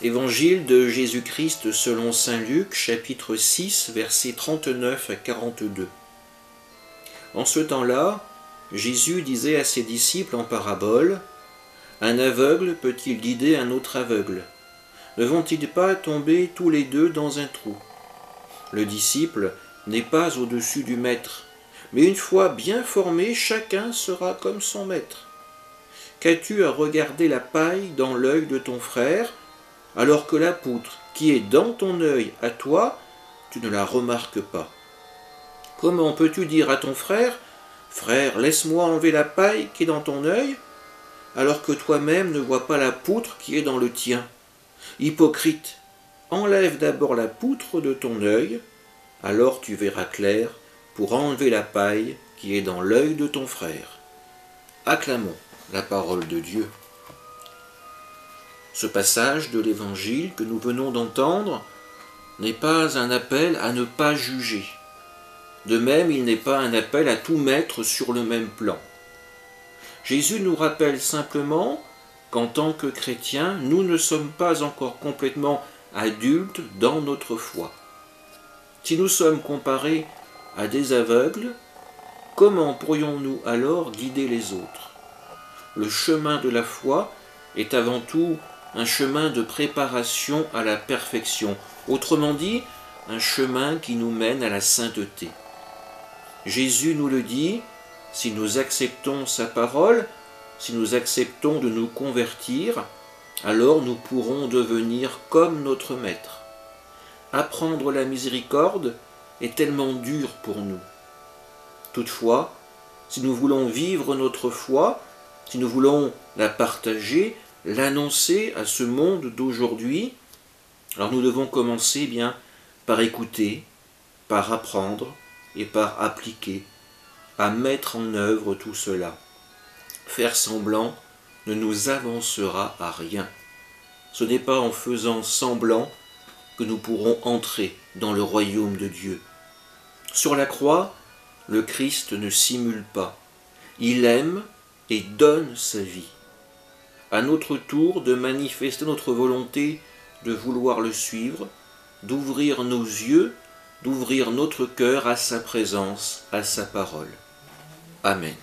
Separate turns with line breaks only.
Évangile de Jésus-Christ selon saint Luc, chapitre 6, versets 39 à 42. En ce temps-là, Jésus disait à ses disciples en parabole, « Un aveugle peut-il guider un autre aveugle? Ne vont-ils pas tomber tous les deux dans un trou? Le disciple n'est pas au-dessus du maître, mais une fois bien formé, chacun sera comme son maître. Qu'as-tu à regarder la paille dans l'œil de ton frère, alors que la poutre qui est dans ton œil à toi, tu ne la remarques pas? Comment peux-tu dire à ton frère, « Frère, laisse-moi enlever la paille qui est dans ton œil », alors que toi-même ne vois pas la poutre qui est dans le tien? Hypocrite, enlève d'abord la poutre de ton œil, alors tu verras clair pour enlever la paille qui est dans l'œil de ton frère. Acclamons la parole de Dieu. Ce passage de l'Évangile que nous venons d'entendre n'est pas un appel à ne pas juger. De même, il n'est pas un appel à tout mettre sur le même plan. Jésus nous rappelle simplement qu'en tant que chrétiens, nous ne sommes pas encore complètement adultes dans notre foi. Si nous sommes comparés à des aveugles, comment pourrions-nous alors guider les autres? Le chemin de la foi est avant tout un chemin de préparation à la perfection, autrement dit, un chemin qui nous mène à la sainteté. Jésus nous le dit, si nous acceptons sa parole, si nous acceptons de nous convertir, alors nous pourrons devenir comme notre Maître. Apprendre la miséricorde est tellement dur pour nous. Toutefois, si nous voulons vivre notre foi, si nous voulons la partager, l'annoncer à ce monde d'aujourd'hui, alors nous devons commencer par écouter, par apprendre et par appliquer, à mettre en œuvre tout cela. Faire semblant ne nous avancera à rien. Ce n'est pas en faisant semblant que nous pourrons entrer dans le royaume de Dieu. Sur la croix, le Christ ne simule pas. Il aime et donne sa vie. À notre tour de manifester notre volonté de vouloir le suivre, d'ouvrir nos yeux, d'ouvrir notre cœur à sa présence, à sa parole. Amen.